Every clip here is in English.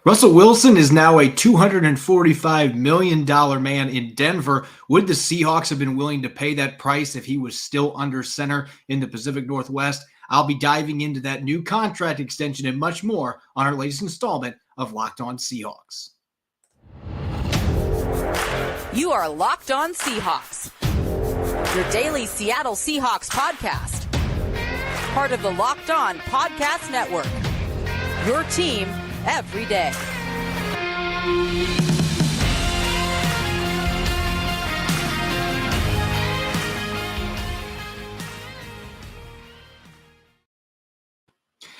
Russell Wilson is now a $245 million man in Denver. Would the Seahawks have been willing to pay that price if he was still under center in the Pacific Northwest? I'll be diving into that new contract extension and much more on our latest installment of Locked On Seahawks. You are Locked On Seahawks, your daily Seattle Seahawks podcast. Part of the Locked On Podcast Network, your team every day.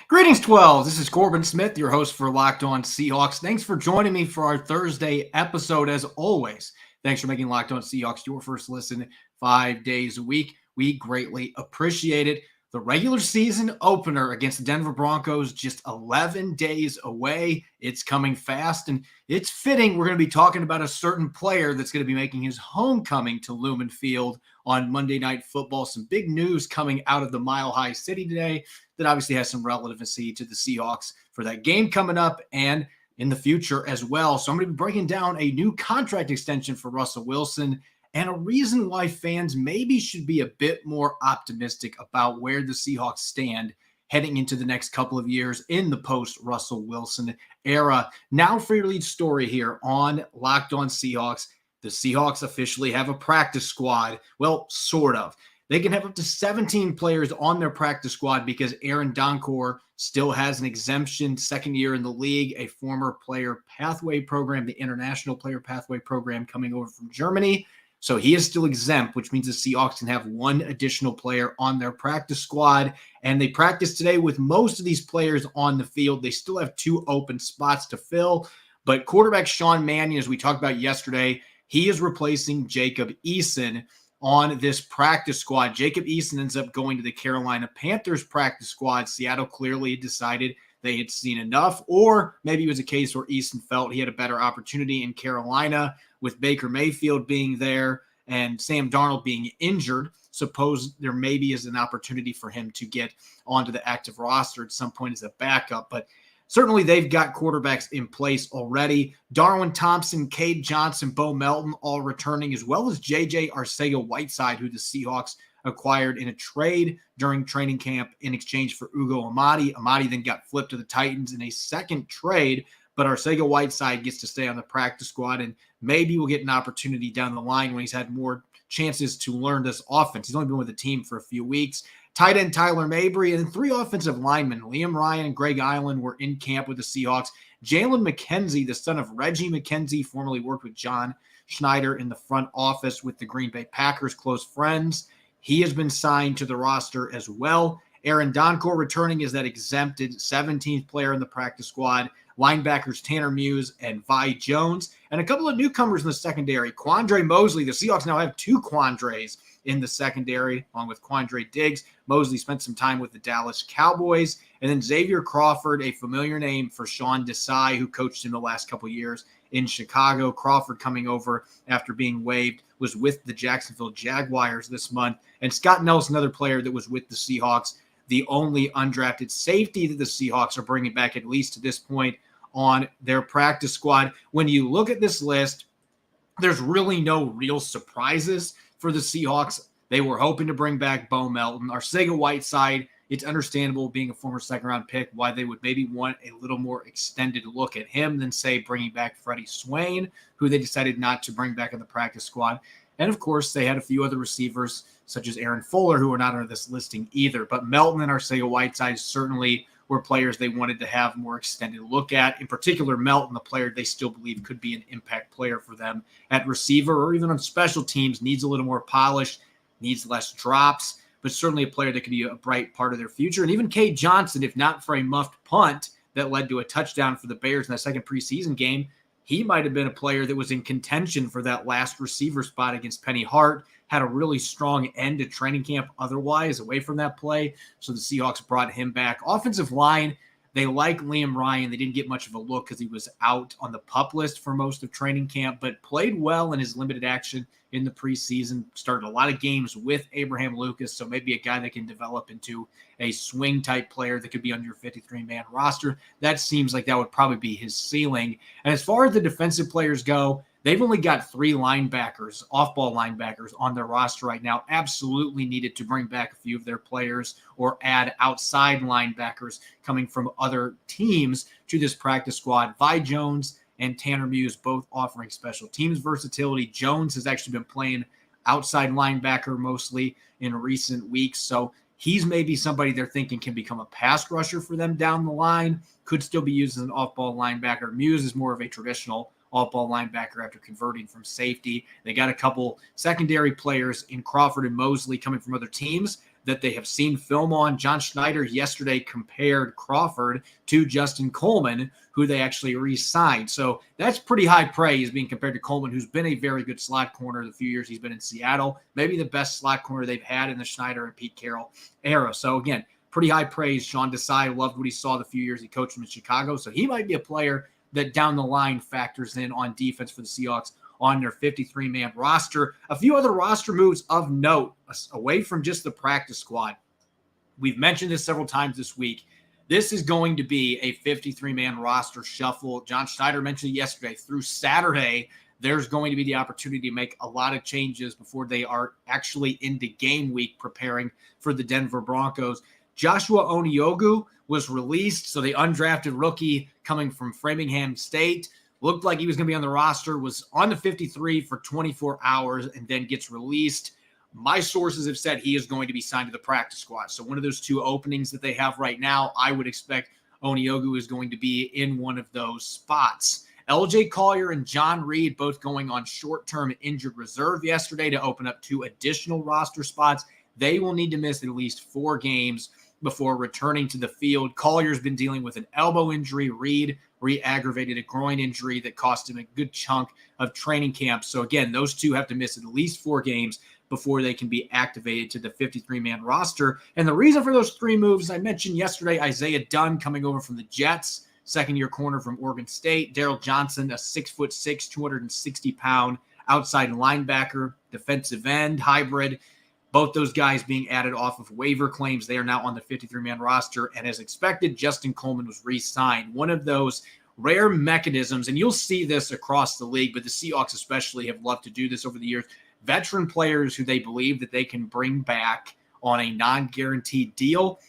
Greetings, 12. This is Corbin Smith, your host for Locked On Seahawks. Thanks for joining me for our Thursday episode. As always, thanks for making Locked On Seahawks your first listen 5 days a week. We greatly appreciate it. The regular season opener against the Denver Broncos just 11 days away. It's coming fast, and it's fitting. We're going to be talking about a certain player that's going to be making his homecoming to Lumen Field on Monday Night Football. Some big news coming out of the Mile High City today that obviously has some relevancy to the Seahawks for that game coming up and in the future as well. So I'm going to be breaking down a new contract extension for Russell Wilson and a reason why fans maybe should be a bit more optimistic about where the Seahawks stand heading into the next couple of years in the post-Russell Wilson era. Now for your lead story here on Locked On Seahawks. The Seahawks officially have a practice squad. Well, sort of. They can have up to 17 players on their practice squad because Aaron Donkor still has an exemption, second year in the league, a former player pathway program, the International Player Pathway Program coming over from Germany. So he is still exempt, which means the Seahawks can have one additional player on their practice squad. And they practiced today with most of these players on the field. They still have 2 open spots to fill. But quarterback Sean Mannion, as we talked about yesterday, he is replacing Jacob Eason on this practice squad. Jacob Eason ends up going to the Carolina Panthers practice squad. Seattle clearly decided they had seen enough, or maybe it was a case where Eason felt he had a better opportunity in Carolina with Baker Mayfield being there and Sam Darnold being injured. Suppose there maybe is an opportunity for him to get onto the active roster at some point as a backup, but certainly they've got quarterbacks in place already. Darwin Thompson, Cade Johnson, Bo Melton all returning, as well as J.J. Arcega-Whiteside, who the Seahawks acquired in a trade during training camp in exchange for Ugo Amadi. Amadi then got flipped to the Titans in a second trade, but Arcega-Whiteside gets to stay on the practice squad, and maybe we'll get an opportunity down the line when he's had more chances to learn this offense. He's only been with the team for a few weeks. Tight end Tyler Mabry, and then 3 offensive linemen. Liam Ryan and Greg Island were in camp with the Seahawks. Jalen McKenzie, the son of Reggie McKenzie, formerly worked with John Schneider in the front office with the Green Bay Packers, close friends. He has been signed to the roster as well. Aaron Donkor returning as that exempted 17th player in the practice squad. Linebackers Tanner Muse and Vi Jones. And a couple of newcomers in the secondary. Quandre Mosley. The Seahawks now have 2 Quandres in the secondary, along with Quandre Diggs. Mosley spent some time with the Dallas Cowboys. And then Xavier Crawford, a familiar name for Sean Desai, who coached him the last couple of years in Chicago. Crawford coming over after being waived, was with the Jacksonville Jaguars this month. And Scott Nelson, another player that was with the Seahawks, the only undrafted safety that the Seahawks are bringing back, at least to this point, on their practice squad. When you look at this list, there's really no real surprises for the Seahawks. They were hoping to bring back Bo Melton. Arcega-Whiteside, it's understandable, being a former second-round pick, why they would maybe want a little more extended look at him than, say, bringing back Freddie Swain, who they decided not to bring back in the practice squad. And, of course, they had a few other receivers, such as Aaron Fuller, who are not under this listing either. But Melton and Arcega-Whiteside certainly were players they wanted to have more extended look at. In particular, Melton, the player they still believe could be an impact player for them at receiver or even on special teams, needs a little more polish, needs less drops, but certainly a player that could be a bright part of their future. And even Cade Johnson, if not for a muffed punt that led to a touchdown for the Bears in that second preseason game, he might have been a player that was in contention for that last receiver spot against Penny Hart, had a really strong end to training camp otherwise away from that play. So the Seahawks brought him back. Offensive line, They like Liam Ryan. They didn't get much of a look because he was out on the PUP list for most of training camp, but played well in his limited action in the preseason. Started a lot of games with Abraham Lucas, so maybe a guy that can develop into a swing-type player that could be on your 53-man roster. That seems like that would probably be his ceiling. And as far as the defensive players go, they've only got 3 linebackers, off-ball linebackers, on their roster right now. Absolutely needed to bring back a few of their players or add outside linebackers coming from other teams to this practice squad. Vi Jones and Tanner Muse both offering special teams versatility. Jones has actually been playing outside linebacker mostly in recent weeks, so he's maybe somebody they're thinking can become a pass rusher for them down the line. Could still be used as an off-ball linebacker. Muse is more of a traditional off-ball linebacker after converting from safety. They got a couple secondary players in Crawford and Mosley coming from other teams that they have seen film on. John Schneider yesterday compared Crawford to Justin Coleman, who they actually re-signed. So that's pretty high praise being compared to Coleman, who's been a very good slot corner the few years he's been in Seattle. Maybe the best slot corner they've had in the Schneider and Pete Carroll era. So again, pretty high praise. Sean Desai loved what he saw the few years he coached him in Chicago. So he might be a player that down the line factors in on defense for the Seahawks on their 53-man roster. A few other roster moves of note away from just the practice squad. We've mentioned this several times this week. This is going to be a 53-man roster shuffle. John Schneider mentioned it yesterday. Through Saturday, there's going to be the opportunity to make a lot of changes before they are actually into game week preparing for the Denver Broncos. Joshua Oniogu was released, so the undrafted rookie coming from Framingham State looked like he was going to be on the roster, was on the 53 for 24 hours, and then gets released. My sources have said he is going to be signed to the practice squad. So one of those 2 openings that they have right now, I would expect Oniogu is going to be in one of those spots. LJ Collier and John Reed both going on short-term injured reserve yesterday to open up 2 additional roster spots. They will need to miss at least 4 games before returning to the field. Collier's been dealing with an elbow injury. Reed re-aggravated a groin injury that cost him a good chunk of training camp. So again, those 2 have to miss at least 4 games before they can be activated to the 53-man roster. And the reason for those 3 moves, I mentioned yesterday, Isaiah Dunn coming over from the Jets, second-year corner from Oregon State. Daryl Johnson, a 6'6", 260-pound outside linebacker, defensive end, hybrid. Both those guys being added off of waiver claims. They are now on the 53-man roster. And as expected, Justin Coleman was re-signed. One of those rare mechanisms, and you'll see this across the league, but the Seahawks especially have loved to do this over the years. Veteran players who they believe that they can bring back on a non-guaranteed deal.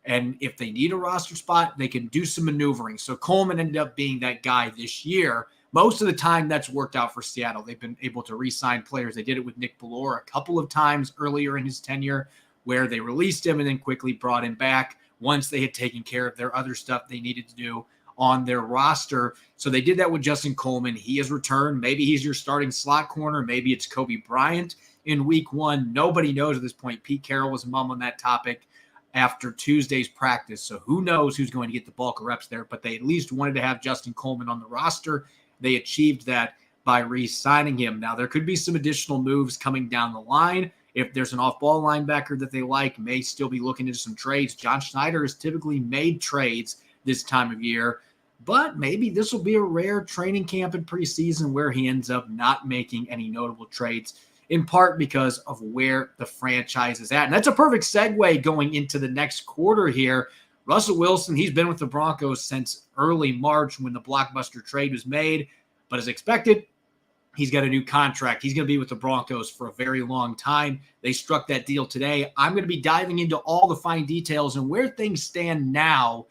And if they need a roster spot, they can do some maneuvering. So Coleman ended up being that guy this year. Most of the time, that's worked out for Seattle. They've been able to re-sign players. They did it with Nick Bellore a couple of times earlier in his tenure where they released him and then quickly brought him back once they had taken care of their other stuff they needed to do on their roster. So they did that with Justin Coleman. He has returned. Maybe he's your starting slot corner. Maybe it's Kobe Bryant in week 1. Nobody knows at this point. Pete Carroll was mum on that topic after Tuesday's practice. So who knows who's going to get the bulk of reps there, but they at least wanted to have Justin Coleman on the roster. They achieved that by re-signing him. Now, there could be some additional moves coming down the line. If there's an off-ball linebacker that they like, may still be looking into some trades. John Schneider has typically made trades this time of year, but maybe this will be a rare training camp and preseason where he ends up not making any notable trades, in part because of where the franchise is at. And that's a perfect segue going into the next quarter here. Russell Wilson, he's been with the Broncos since early March when the Blockbuster trade was made. But as expected, he's got a new contract. He's going to be with the Broncos for a very long time. They struck that deal today. I'm going to be diving into all the fine details and where things stand now,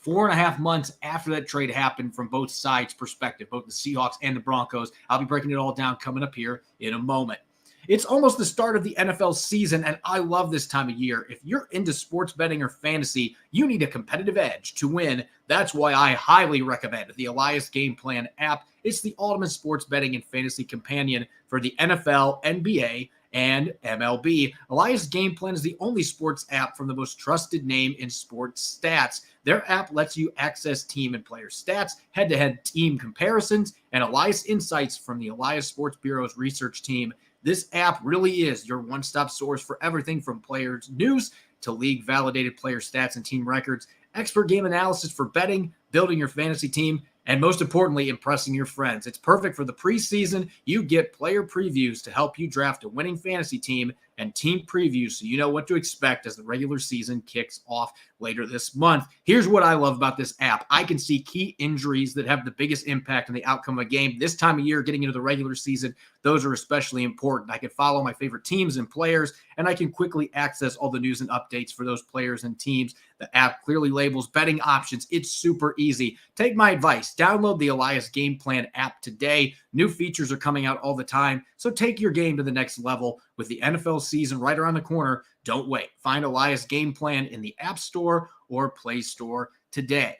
4.5 months after that trade happened from both sides' perspective, both the Seahawks and the Broncos. I'll be breaking it all down coming up here in a moment. It's almost the start of the NFL season, and I love this time of year. If you're into sports betting or fantasy, you need a competitive edge to win. That's why I highly recommend the Elias Game Plan app. It's the ultimate sports betting and fantasy companion for the NFL, NBA, and MLB. Elias Game Plan is the only sports app from the most trusted name in sports stats. Their app lets you access team and player stats, head-to-head team comparisons, and Elias insights from the Elias Sports Bureau's research team. This app really is your one-stop source for everything from players' news to league-validated player stats and team records. expert game analysis for betting, building your fantasy team, and most importantly, impressing your friends. It's perfect for the preseason. You get player previews to help you draft a winning fantasy team and team previews so you know what to expect as the regular season kicks off later this month. Here's what I love about this app. I can see key injuries that have the biggest impact on the outcome of a game. This time of year, getting into the regular season, those are especially important. I can follow my favorite teams and players, and I can quickly access all the news and updates for those players and teams. The app clearly labels betting options. It's super easy. Take my advice. Download the Elias Game Plan app today. New features are coming out all the time, so take your game to the next level. With the NFL season right around the corner, don't wait. Find Elias Game Plan in the App Store or Play Store today.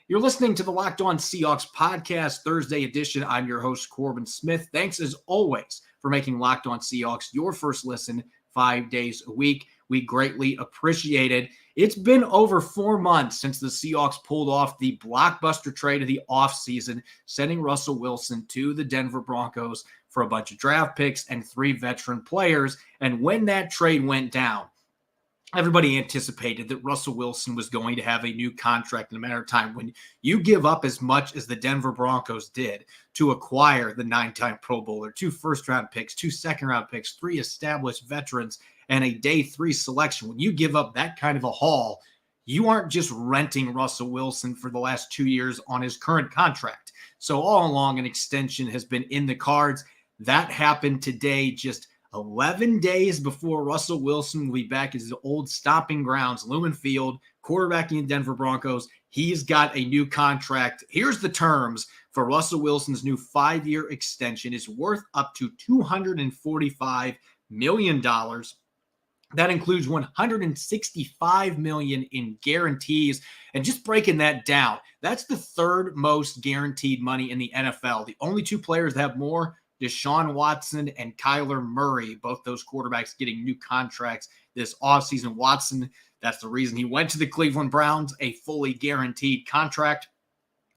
You're listening to the Locked On Seahawks podcast, Thursday edition. I'm your host, Corbin Smith. Thanks, as always, for making Locked On Seahawks your first listen 5 days a week. We greatly appreciate it. It's been over 4 months since the Seahawks pulled off the blockbuster trade of the offseason, sending Russell Wilson to the Denver Broncos for a bunch of draft picks and 3 veteran players. And when that trade went down, everybody anticipated that Russell Wilson was going to have a new contract in a matter of time. When you give up as much as the Denver Broncos did to acquire the 9-time Pro Bowler, 2 first-round picks, 2 second-round picks, 3 established veterans, and a day 3 selection, when you give up that kind of a haul, you aren't just renting Russell Wilson for the last 2 years on his current contract. So all along, an extension has been in the cards. That happened today, just 11 days before Russell Wilson will be back at his old stomping grounds, Lumen Field, quarterbacking the Denver Broncos. He's got a new contract. Here's the terms for Russell Wilson's new 5-year extension. It's worth up to $245 million. That includes $165 million in guarantees. And just breaking that down, that's the 3rd most guaranteed money in the NFL. The only 2 players that have more, Deshaun Watson and Kyler Murray, both those quarterbacks getting new contracts this offseason. Watson, that's the reason he went to the Cleveland Browns, a fully guaranteed contract,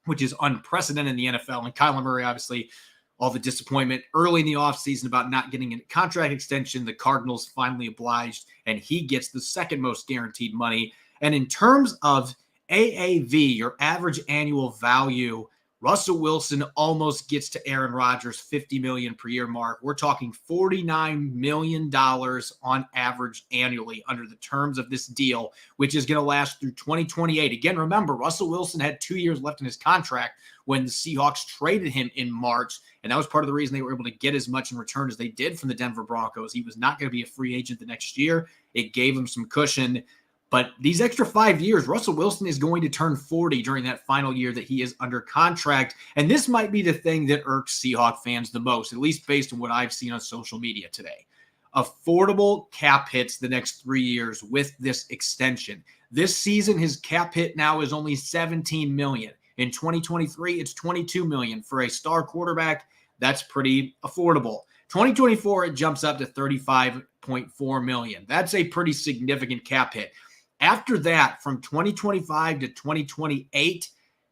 which is unprecedented in the NFL. And Kyler Murray, obviously, all the disappointment early in the offseason about not getting a contract extension. The Cardinals finally obliged, and he gets the 2nd most guaranteed money. And in terms of AAV, your average annual value, Russell Wilson almost gets to Aaron Rodgers' $50 million per year mark. We're talking $49 million on average annually under the terms of this deal, which is going to last through 2028. Again, remember, Russell Wilson had 2 years left in his contract when the Seahawks traded him in March, and that was part of the reason they were able to get as much in return as they did from the Denver Broncos. He was not going to be a free agent the next year. It gave him some cushion. But these extra 5 years, Russell Wilson is going to turn 40 during that final year that he is under contract. And this might be the thing that irks Seahawks fans the most, at least based on what I've seen on social media today. Affordable cap hits the next 3 years with this extension. This season, his cap hit now is only $17 million. In 2023, it's $22 million. For a star quarterback, that's pretty affordable. 2024, it jumps up to $35.4 million. That's a pretty significant cap hit. After that, from 2025 to 2028,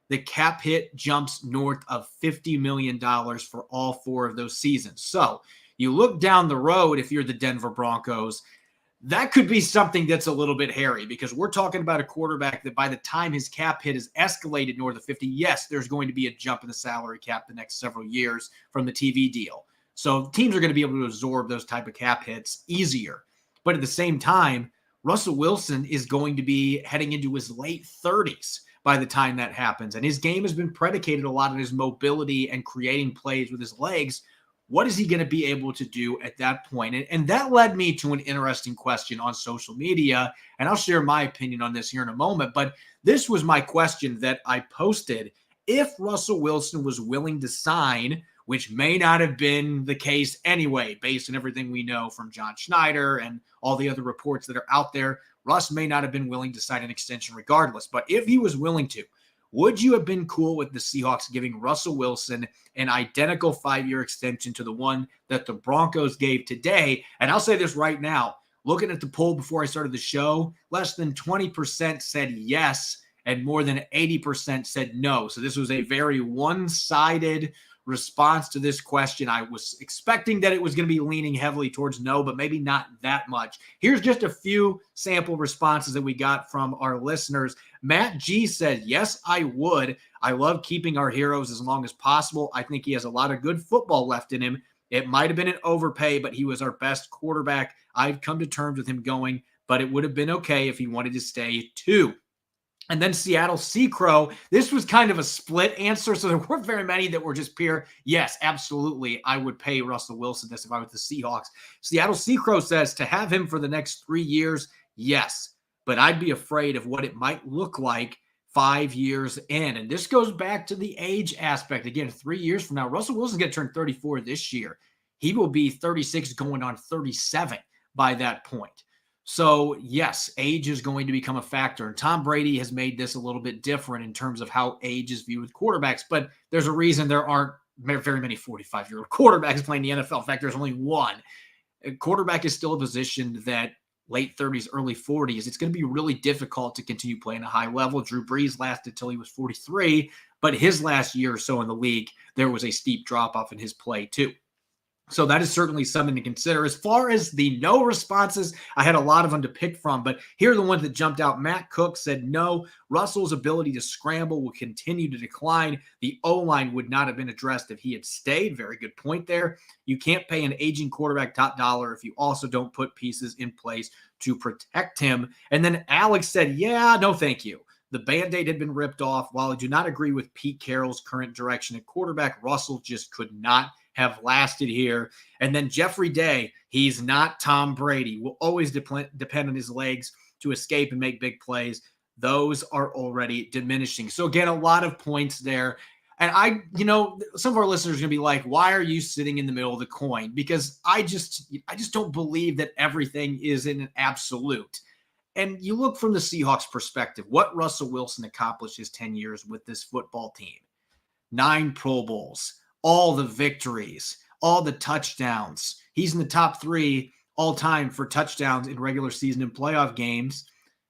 the cap hit jumps north of $50 million for all 4 of those seasons. So you look down the road, if you're the Denver Broncos, that could be something that's a little bit hairy, because we're talking about a quarterback that by the time his cap hit is escalated north of 50, yes, there's going to be a jump in the salary cap the next several years from the TV deal. So teams are going to be able to absorb those type of cap hits easier. But at the same time, Russell Wilson is going to be heading into his late 30s by the time that happens. And his game has been predicated a lot on his mobility and creating plays with his legs. What is he going to be able to do at that point? And that led me to an interesting question on social media. And I'll share my opinion on this here in a moment. But this was my question that I posted. If Russell Wilson was willing to sign, which may not have been the case anyway, based on everything we know from John Schneider and all the other reports that are out there, Russ may not have been willing to sign an extension regardless. But if he was willing to, would you have been cool with the Seahawks giving Russell Wilson an identical 5-year extension to the one that the Broncos gave today? And I'll say this right now, looking at the poll before I started the show, less than 20% said yes, and more than 80% said no. So this was a very one-sided response to this question. I was expecting that it was going to be leaning heavily towards no, but maybe not that much. Here's just a few sample responses that we got from our listeners. Matt G said, yes, I would. I love keeping our heroes as long as possible. I think he has a lot of good football left in him. It might have been an overpay, but he was our best quarterback. I've come to terms with him going, but it would have been okay if he wanted to stay too. And then Seattle Seahawks, this was kind of a split answer. So there weren't very many that were just pure, yes, absolutely, I would pay Russell Wilson this if I was the Seahawks. Seattle Seahawks says to have him for the next 3 years, yes, but I'd be afraid of what it might look like 5 years in. And this goes back to the age aspect. Again, 3 years from now, Russell Wilson's going to turn 34 this year. He will be 36 going on 37 by that point. So, yes, age is going to become a factor. And Tom Brady has made this a little bit different in terms of how age is viewed with quarterbacks. But there's a reason there aren't very many 45-year-old quarterbacks playing the NFL. In fact, there's only one. A quarterback is still a position that late 30s, early 40s, it's going to be really difficult to continue playing a high level. Drew Brees lasted till he was 43, but his last year or so in the league, there was a steep drop-off in his play too. So that is certainly something to consider. As far as the no responses, I had a lot of them to pick from, but here are the ones that jumped out. Matt Cook said no. Russell's ability to scramble will continue to decline. The O-line would not have been addressed if he had stayed. Very good point there. You can't pay an aging quarterback top dollar if you also don't put pieces in place to protect him. And then Alex said, yeah, no thank you. The Band-Aid had been ripped off. While I do not agree with Pete Carroll's current direction at quarterback, Russell just could not have lasted here. And then Jeffrey Day, he's not Tom Brady, will always depend on his legs to escape and make big plays. Those are already diminishing. So again, a lot of points there. And some of our listeners are going to be like, why are you sitting in the middle of the coin? Because I just don't believe that everything is in an absolute. And you look from the Seahawks perspective, what Russell Wilson accomplished his 10 years with this football team. 9 Pro Bowls. All the victories, all the touchdowns. He's in the top 3 all time for touchdowns in regular season and playoff games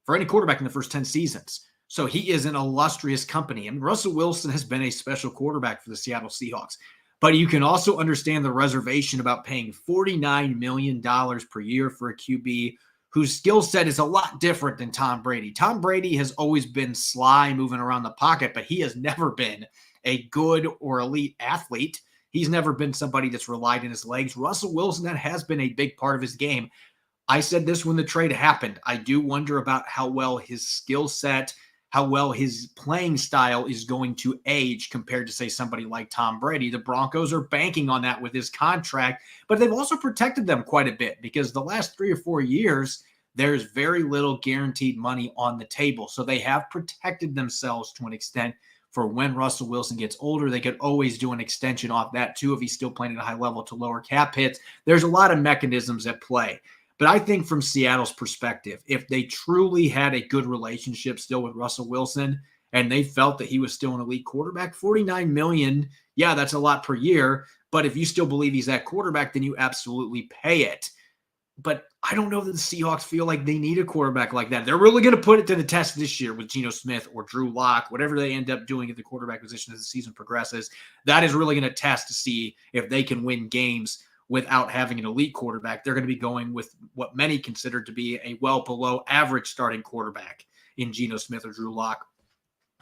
for any quarterback in the first 10 seasons. So he is an illustrious company. And Russell Wilson has been a special quarterback for the Seattle Seahawks. But you can also understand the reservation about paying $49 million per year for a QB whose skill set is a lot different than Tom Brady. Tom Brady has always been sly, moving around the pocket, but he has never been a good or elite athlete. He's never been somebody that's relied on his legs. Russell Wilson, that has been a big part of his game. I said this when the trade happened. I do wonder about how well his skill set, how well his playing style is going to age compared to, say, somebody like Tom Brady. The Broncos are banking on that with his contract, but they've also protected them quite a bit because the last 3 or 4 years, there's very little guaranteed money on the table. So they have protected themselves to an extent for when Russell Wilson gets older. They could always do an extension off that too if he's still playing at a high level to lower cap hits. There's a lot of mechanisms at play. But I think from Seattle's perspective, if they truly had a good relationship still with Russell Wilson and they felt that he was still an elite quarterback, $49 million, yeah, that's a lot per year. But if you still believe he's that quarterback, then you absolutely pay it. But I don't know that the Seahawks feel like they need a quarterback like that. They're really going to put it to the test this year with Geno Smith or Drew Lock, whatever they end up doing at the quarterback position as the season progresses. That is really going to test to see if they can win games without having an elite quarterback. They're going to be going with what many consider to be a well below average starting quarterback in Geno Smith or Drew Lock.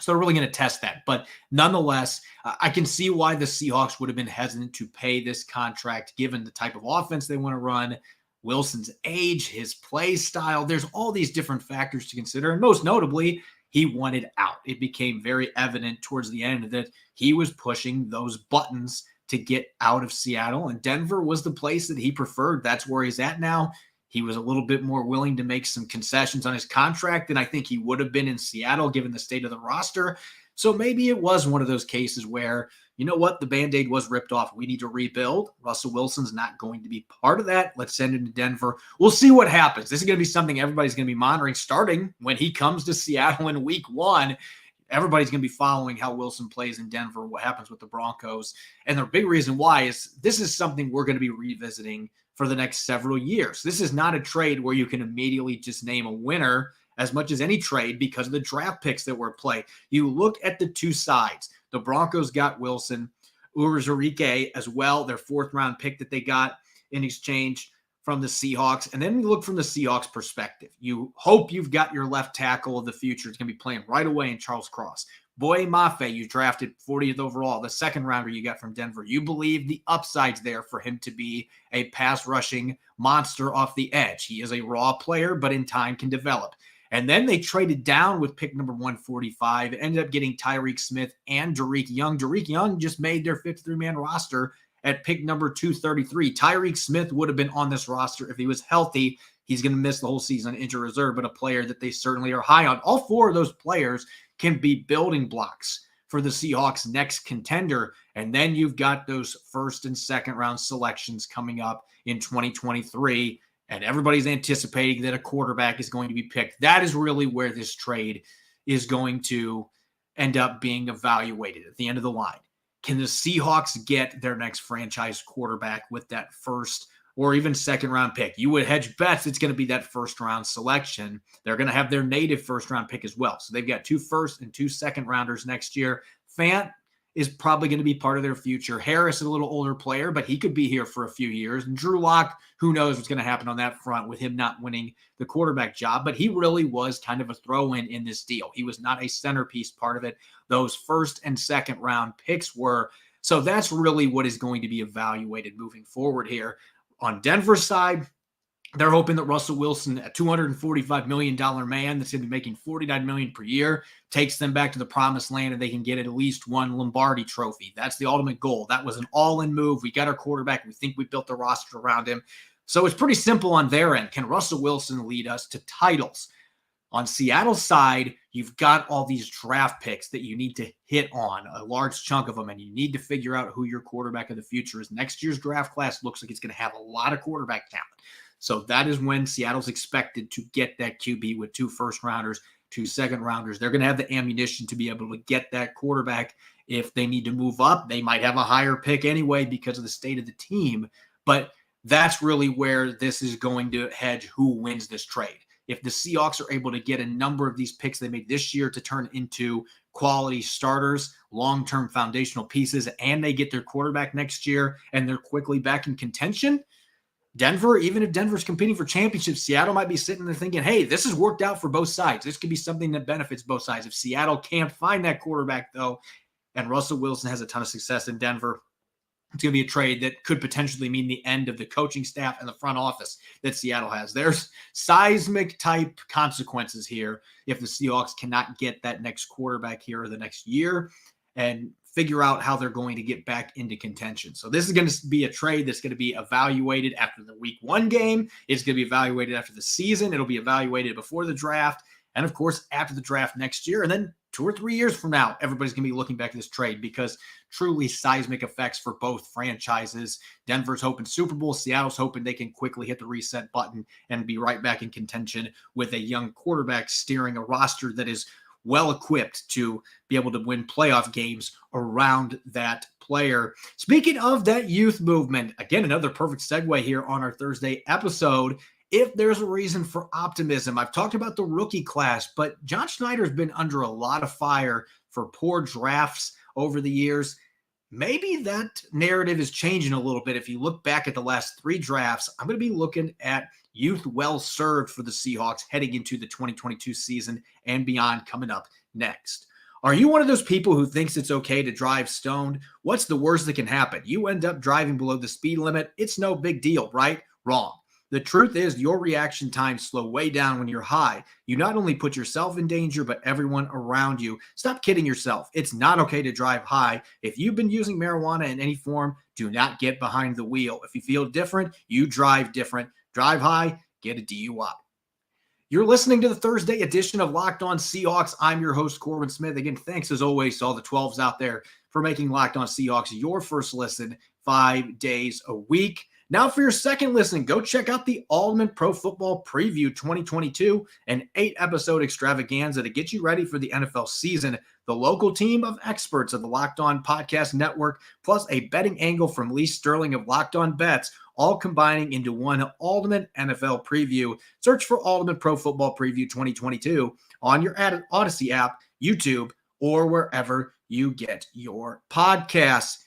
So they're really going to test that. But nonetheless, I can see why the Seahawks would have been hesitant to pay this contract given the type of offense they want to run, Wilson's age, his play style. There's all these different factors to consider. And most notably, he wanted out. It became very evident towards the end that he was pushing those buttons to get out of Seattle. And Denver was the place that he preferred. That's where he's at now. He was a little bit more willing to make some concessions on his contract than I think he would have been in Seattle, given the state of the roster. So maybe it was one of those cases where, you know what, the Band-Aid was ripped off. We need to rebuild. Russell Wilson's not going to be part of that. Let's send him to Denver. We'll see what happens. This is going to be something everybody's going to be monitoring starting when he comes to Seattle in week 1. Everybody's going to be following how Wilson plays in Denver, what happens with the Broncos. And the big reason why is this is something we're going to be revisiting for the next several years. This is not a trade where you can immediately just name a winner as much as any trade because of the draft picks that were at play. You look at the two sides. The Broncos got Wilson. Urzurike as well, their 4th-round pick that they got in exchange from the Seahawks. And then you look from the Seahawks perspective. You hope you've got your left tackle of the future. It's going to be playing right away in Charles Cross. Boye Mafe, you drafted 40th overall, the 2nd rounder you got from Denver. You believe the upside's there for him to be a pass rushing monster off the edge. He is a raw player, but in time can develop. And then they traded down with pick number 145, ended up getting Tyreek Smith and Derek Young. Derek Young just made their 53-man roster at pick number 233. Tyreek Smith would have been on this roster if he was healthy. He's going to miss the whole season injured reserve, but a player that they certainly are high on. All 4 of those players can be building blocks for the Seahawks' next contender. And then you've got those 1st and 2nd round selections coming up in 2023. And everybody's anticipating that a quarterback is going to be picked. That is really where this trade is going to end up being evaluated at the end of the line. Can the Seahawks get their next franchise quarterback with that 1st or even 2nd round pick? You would hedge bets it's going to be that 1st round selection. They're going to have their native 1st round pick as well. So they've got 2 first and 2 second rounders next year. Fant is probably going to be part of their future. Harris is a little older player, but he could be here for a few years. And Drew Lock, who knows what's going to happen on that front with him not winning the quarterback job. But he really was kind of a throw-in in this deal. He was not a centerpiece part of it. Those 1st and 2nd round picks were. So that's really what is going to be evaluated moving forward here. On Denver's side, they're hoping that Russell Wilson, a $245 million man that's going to be making $49 million per year, takes them back to the promised land and they can get at least 1 Lombardi trophy. That's the ultimate goal. That was an all-in move. We got our quarterback. We think we built the roster around him. So it's pretty simple on their end. Can Russell Wilson lead us to titles? On Seattle's side, you've got all these draft picks that you need to hit on, a large chunk of them, and you need to figure out who your quarterback of the future is. Next year's draft class looks like it's going to have a lot of quarterback talent. So that is when Seattle's expected to get that QB with 2 first rounders, 2 second rounders. They're going to have the ammunition to be able to get that quarterback. If they need to move up, they might have a higher pick anyway because of the state of the team. But that's really where this is going to hedge who wins this trade. If the Seahawks are able to get a number of these picks they made this year to turn into quality starters, long-term foundational pieces, and they get their quarterback next year and they're quickly back in contention, Denver, even if Denver's competing for championships, Seattle might be sitting there thinking, hey, this has worked out for both sides. This could be something that benefits both sides. If Seattle can't find that quarterback, though, and Russell Wilson has a ton of success in Denver, it's going to be a trade that could potentially mean the end of the coaching staff and the front office that Seattle has. There's seismic type consequences here if the Seahawks cannot get that next quarterback here or the next year and figure out how they're going to get back into contention. So this is going to be a trade that's going to be evaluated after the week 1 game. It's going to be evaluated after the season. It'll be evaluated before the draft. And of course, after the draft next year. And then 2 or 3 years from now, everybody's going to be looking back at this trade because truly seismic effects for both franchises. Denver's hoping Super Bowl. Seattle's hoping they can quickly hit the reset button and be right back in contention with a young quarterback steering a roster that is well equipped to be able to win playoff games around that player. Speaking of that youth movement, again, another perfect segue here on our Thursday episode. If there's a reason for optimism, I've talked about the rookie class, but John Schneider's been under a lot of fire for poor drafts over the years. Maybe that narrative is changing a little bit. If you look back at the last 3 drafts, I'm going to be looking at youth well served for the Seahawks heading into the 2022 season and beyond coming up next. Are you one of those people who thinks it's okay to drive stoned? What's the worst that can happen? You end up driving below the speed limit. It's no big deal, right? Wrong. The truth is your reaction times slow way down when you're high. You not only put yourself in danger, but everyone around you. Stop kidding yourself. It's not okay to drive high. If you've been using marijuana in any form, do not get behind the wheel. If you feel different, you drive different. Drive high, get a DUI. You're listening to the Thursday edition of Locked On Seahawks. I'm your host, Corbin Smith. Again, thanks as always to all the 12s out there for making Locked On Seahawks your first listen 5 days a week. Now for your second listen, go check out the Ultimate Pro Football Preview 2022, an 8-episode extravaganza to get you ready for the NFL season. The local team of experts of the Locked On Podcast Network, plus a betting angle from Lee Sterling of Locked On Bets, all combining into one ultimate NFL preview. Search for Ultimate Pro Football Preview 2022 on your Odyssey app, YouTube, or wherever you get your podcasts.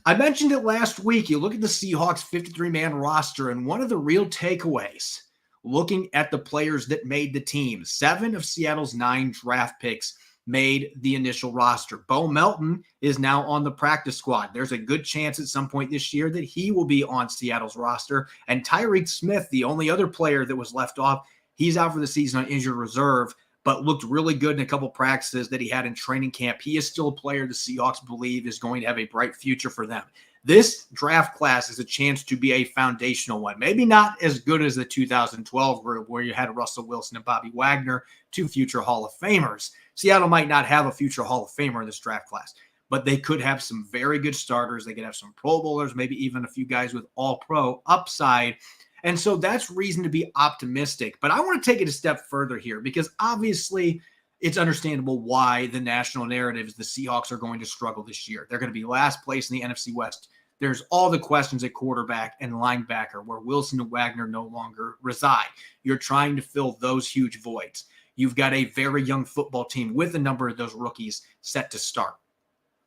I mentioned it last week. You look at the Seahawks 53-man roster, and one of the real takeaways, looking at the players that made the team, 7 of Seattle's 9 draft picks made the initial roster. Bo Melton is now on the practice squad. There's a good chance at some point this year that he will be on Seattle's roster. And Tyreek Smith, the only other player that was left off, he's out for the season on injured reserve, but looked really good in a couple practices that he had in training camp. He is still a player the Seahawks believe is going to have a bright future for them. This draft class is a chance to be a foundational one. Maybe not as good as the 2012 group where you had Russell Wilson and Bobby Wagner, 2 future Hall of Famers. Seattle might not have a future Hall of Famer in this draft class, but they could have some very good starters. They could have some Pro Bowlers, maybe even a few guys with all-pro upside. And so that's reason to be optimistic. But I want to take it a step further here because obviously it's understandable why the national narrative is the Seahawks are going to struggle this year. They're going to be last place in the NFC West. There's all the questions at quarterback and linebacker where Wilson and Wagner no longer reside. You're trying to fill those huge voids. You've got a very young football team with a number of those rookies set to start.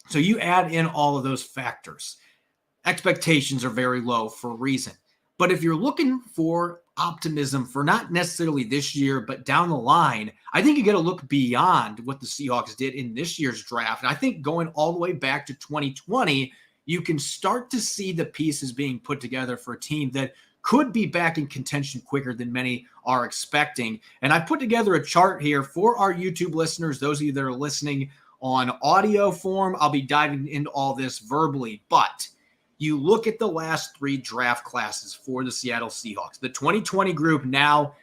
So you add in all of those factors. Expectations are very low for a reason. But if you're looking for optimism for not necessarily this year, but down the line, I think you got to look beyond what the Seahawks did in this year's draft. And I think going all the way back to 2020, you can start to see the pieces being put together for a team that could be back in contention quicker than many are expecting. And I put together a chart here for our YouTube listeners, those of you that are listening on audio form. I'll be diving into all this verbally, but you look at the last 3 draft classes for the Seattle Seahawks. The 2020 group now,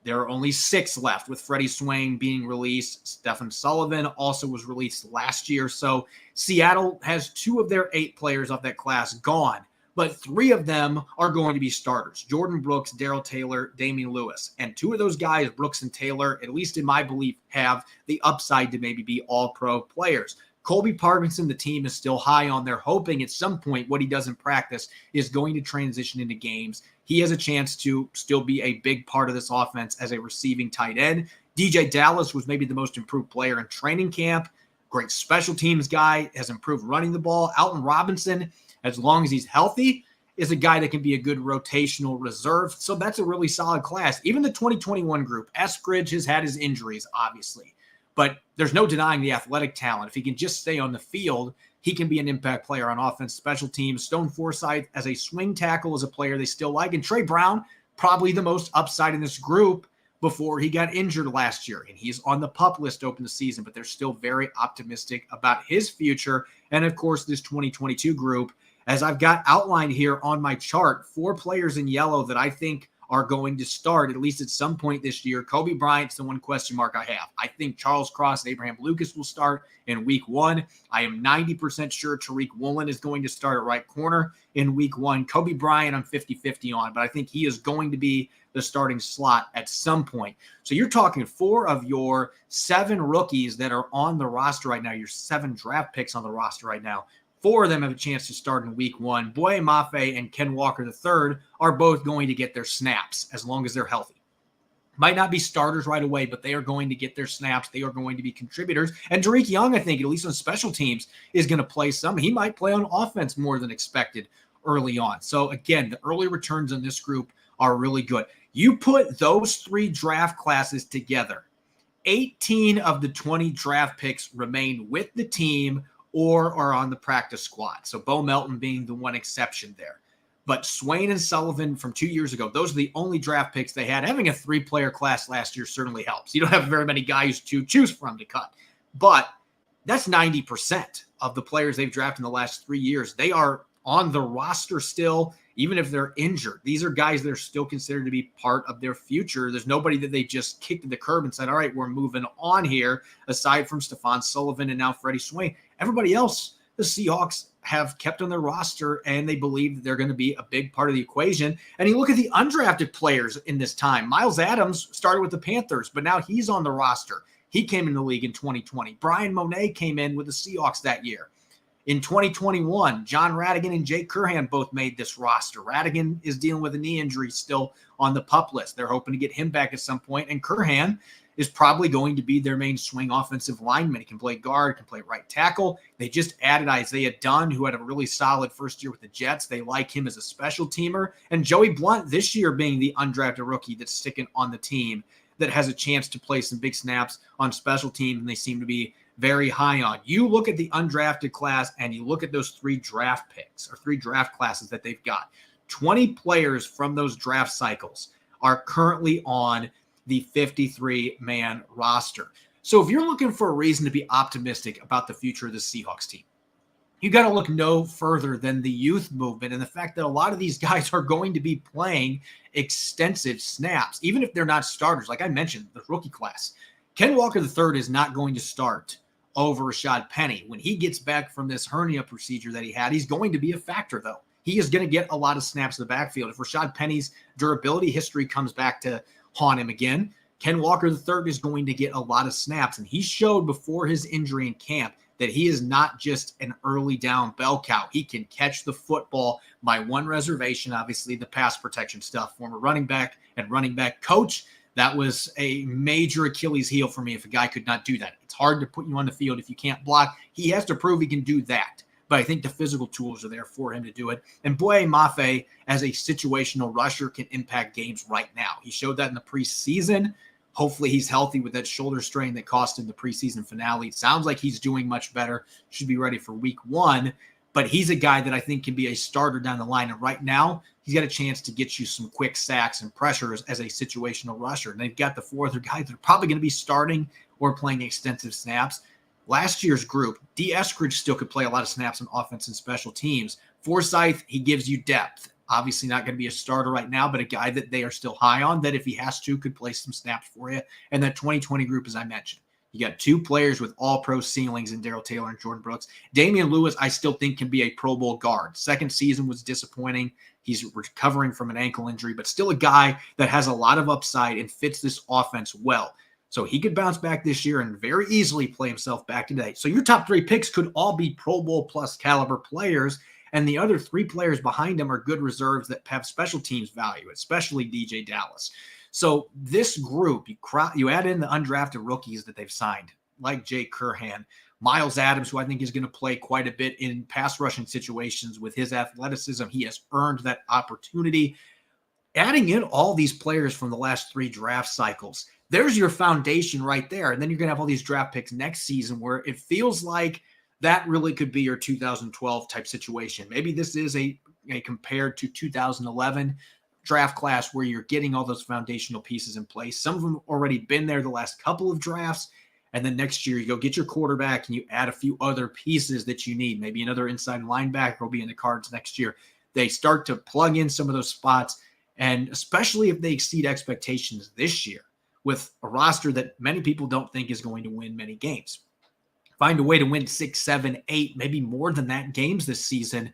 there are only 6 left, with Freddie Swain being released. Stephen Sullivan also was released last year. So Seattle has 2 of their 8 players off that class gone, but 3 of them are going to be starters. Jordan Brooks, Darrell Taylor, Damian Lewis. And 2 of those guys, Brooks and Taylor, at least in my belief, have the upside to maybe be all-pro players. Colby Parkinson, the team is still high on. They're hoping at some point what he does in practice is going to transition into games. He has a chance to still be a big part of this offense as a receiving tight end. DJ Dallas was maybe the most improved player in training camp. Great special teams guy, has improved running the ball. Alton Robinson, as long as he's healthy, is a guy that can be a good rotational reserve. So that's a really solid class. Even the 2021 group, Eskridge has had his injuries, obviously. But there's no denying the athletic talent. If he can just stay on the field, he can be an impact player on offense, special teams. Stone Forsythe as a swing tackle is a player they still like. And Trey Brown, probably the most upside in this group before he got injured last year. And he's on the PUP list to open the season, but they're still very optimistic about his future. And, of course, this 2022 group, as I've got outlined here on my chart, 4 players in yellow that I think are going to start at least at some point this year. Kobe Bryant's the one question mark I have. I think Charles Cross and Abraham Lucas will start in week 1. I am 90% sure Tariq Woolen is going to start at right corner in week 1. Kobe Bryant I'm 50-50 on, but I think he is going to be the starting slot at some point. So you're talking 4 of your 7 rookies that are on the roster right now, your 7 draft picks on the roster right now. 4 of them have a chance to start in week 1. Boye Mafe and Ken Walker III are both going to get their snaps as long as they're healthy. Might not be starters right away, but they are going to get their snaps. They are going to be contributors. And Tariq Young, I think, at least on special teams, is going to play some. He might play on offense more than expected early on. So, again, the early returns in this group are really good. You put those 3 draft classes together, 18 of the 20 draft picks remain with the team or are on the practice squad. So Bo Melton being the one exception there. But Swain and Sullivan from 2 years ago, those are the only draft picks they had. Having a 3-player class last year certainly helps. You don't have very many guys to choose from to cut. But that's 90% of the players they've drafted in the last 3 years. They are on the roster still, even if they're injured. These are guys that are still considered to be part of their future. There's nobody that they just kicked to the curb and said, all right, we're moving on here, aside from Stephon Sullivan and now Freddie Swain. Everybody else, the Seahawks have kept on their roster, and they believe that they're going to be a big part of the equation. And you look at the undrafted players in this time. Miles Adams started with the Panthers, but now he's on the roster. He came in the league in 2020. Brian Monet came in with the Seahawks that year. In 2021, John Radigan and Jake Curhan both made this roster. Radigan is dealing with a knee injury still on the PUP list. They're hoping to get him back at some point. And Curhan is probably going to be their main swing offensive lineman. He can play guard, can play right tackle. They just added Isaiah Dunn, who had a really solid first year with the Jets. They like him as a special teamer. And Joey Blount this year being the undrafted rookie that's sticking on the team that has a chance to play some big snaps on special teams, and they seem to be very high on. You look at the undrafted class and you look at those 3 draft picks or 3 draft classes that they've got. 20 players from those draft cycles are currently on the 53-man roster. So if you're looking for a reason to be optimistic about the future of the Seahawks team, you got to look no further than the youth movement and the fact that a lot of these guys are going to be playing extensive snaps, even if they're not starters. Like I mentioned, the rookie class. Ken Walker III is not going to start over Rashad Penny. When he gets back from this hernia procedure that he had, he's going to be a factor, though. He is going to get a lot of snaps in the backfield. If Rashad Penny's durability history comes back to haunt him again, Ken Walker III is going to get a lot of snaps. And he showed before his injury in camp that he is not just an early down bell cow. He can catch the football. My one reservation, obviously, the pass protection stuff. Former running back and running back coach, that was a major Achilles heel for me if a guy could not do that. It's hard to put you on the field if you can't block. He has to prove he can do that. But I think the physical tools are there for him to do it. And Boye Mafe, as a situational rusher, can impact games right now. He showed that in the preseason. Hopefully he's healthy with that shoulder strain that cost him the preseason finale. It sounds like he's doing much better. Should be ready for week 1. But he's a guy that I think can be a starter down the line. And right now, he's got a chance to get you some quick sacks and pressures as a situational rusher. And they've got the 4 other guys that are probably going to be starting or playing extensive snaps. Last year's group, D. Eskridge still could play a lot of snaps on offense and special teams. Forsythe, he gives you depth. Obviously not going to be a starter right now, but a guy that they are still high on that if he has to could play some snaps for you. And that 2020 group, as I mentioned, you got 2 players with all-pro ceilings in Darrell Taylor and Jordan Brooks. Damian Lewis, I still think, can be a Pro Bowl guard. Second season was disappointing. He's recovering from an ankle injury, but still a guy that has a lot of upside and fits this offense well. So he could bounce back this year and very easily play himself back today. So your top 3 picks could all be Pro Bowl plus caliber players, and the other 3 players behind them are good reserves that have special teams value, especially DJ Dallas. So this group, you add in the undrafted rookies that they've signed, like Jake Curhan, Miles Adams, who I think is going to play quite a bit in pass rushing situations with his athleticism. He has earned that opportunity. Adding in all these players from the last 3 draft cycles, there's your foundation right there. And then you're going to have all these draft picks next season where it feels like that really could be your 2012 type situation. Maybe this is a compared to 2011 draft class where you're getting all those foundational pieces in place. Some of them already been there the last couple of drafts. And then next year you go get your quarterback and you add a few other pieces that you need. Maybe another inside linebacker will be in the cards next year. They start to plug in some of those spots. And especially if they exceed expectations this year with a roster that many people don't think is going to win many games. Find a way to win 6, 7, 8, maybe more than that games this season.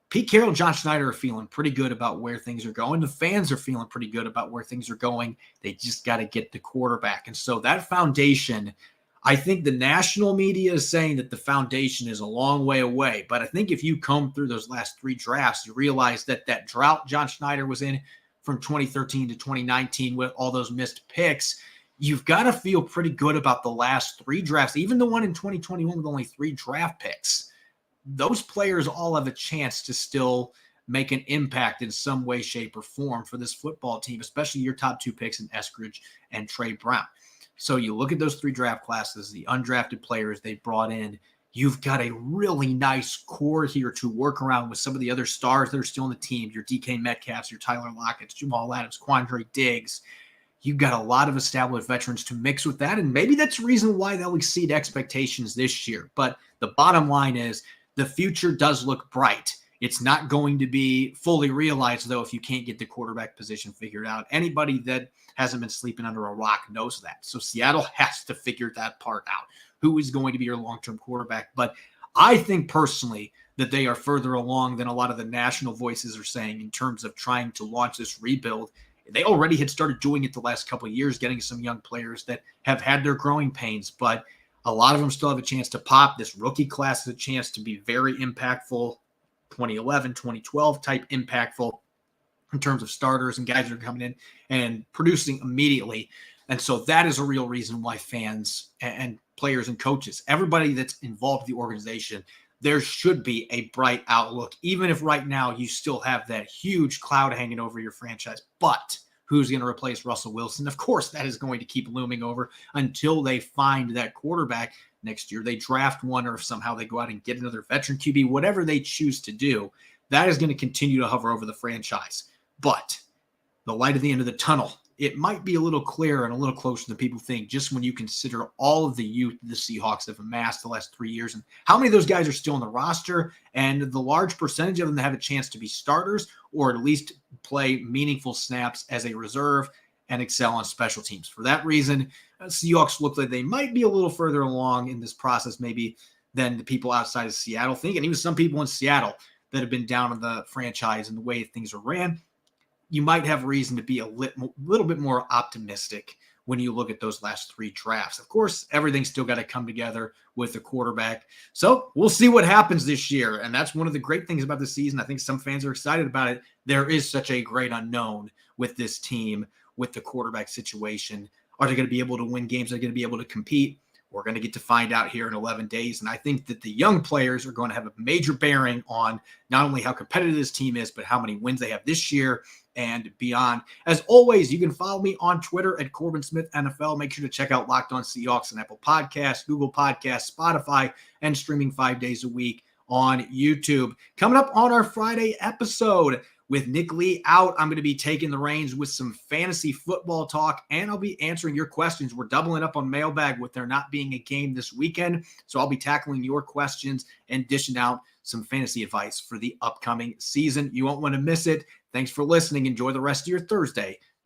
Pete Carroll and John Schneider are feeling pretty good about where things are going. The fans are feeling pretty good about where things are going. They just got to get the quarterback. And so that foundation, I think the national media is saying that the foundation is a long way away. But I think if you comb through those last 3 drafts, you realize that that drought John Schneider was in from 2013 to 2019 with all those missed picks, you've got to feel pretty good about the last 3 drafts, even the one in 2021 with only 3 draft picks. Those players all have a chance to still make an impact in some way, shape, or form for this football team, especially your top 2 picks in Eskridge and Trey Brown. So you look at those 3 draft classes, the undrafted players they brought in, you've got a really nice core here to work around with some of the other stars that are still on the team, your DK Metcalfs, your Tyler Lockett's, Jamal Adams, Quandre Diggs. You've got a lot of established veterans to mix with that, and maybe that's the reason why they'll exceed expectations this year. But the bottom line is the future does look bright. It's not going to be fully realized, though, if you can't get the quarterback position figured out. Anybody that hasn't been sleeping under a rock knows that. So Seattle has to figure that part out. Who is going to be your long-term quarterback? But I think personally that they are further along than a lot of the national voices are saying in terms of trying to launch this rebuild. They already had started doing it the last couple of years, getting some young players that have had their growing pains, but a lot of them still have a chance to pop. This rookie class has a chance to be very impactful, 2011, 2012 type impactful in terms of starters and guys that are coming in and producing immediately. And so that is a real reason why fans and players and coaches, everybody that's involved in the organization, there should be a bright outlook, even if right now you still have that huge cloud hanging over your franchise. But who's going to replace Russell Wilson? Of course, that is going to keep looming over until they find that quarterback next year. They draft one, or if somehow they go out and get another veteran QB, whatever they choose to do, that is going to continue to hover over the franchise. But the light at the end of the tunnel, it might be a little clearer and a little closer than people think, just when you consider all of the youth the Seahawks have amassed the last 3 years and how many of those guys are still on the roster, and the large percentage of them that have a chance to be starters or at least play meaningful snaps as a reserve and excel on special teams. For that reason, Seahawks look like they might be a little further along in this process maybe than the people outside of Seattle think, and even some people in Seattle that have been down on the franchise and the way things are ran. You might have reason to be a little bit more optimistic when you look at those last 3 drafts. Of course, everything's still got to come together with the quarterback. So we'll see what happens this year. And that's one of the great things about the season. I think some fans are excited about it. There is such a great unknown with this team, with the quarterback situation. Are they going to be able to win games? Are they going to be able to compete? We're going to get to find out here in 11 days. And I think that the young players are going to have a major bearing on not only how competitive this team is, but how many wins they have this year and beyond. As always, you can follow me on Twitter at Corbin Smith NFL. Make sure to check out Locked On Seahawks on Apple Podcasts, Google Podcasts, Spotify, and streaming 5 days a week on YouTube. Coming up on our Friday episode, with Nick Lee out, I'm going to be taking the reins with some fantasy football talk, and I'll be answering your questions. We're doubling up on mailbag with there not being a game this weekend, so I'll be tackling your questions and dishing out some fantasy advice for the upcoming season. You won't want to miss it. Thanks for listening. Enjoy the rest of your Thursday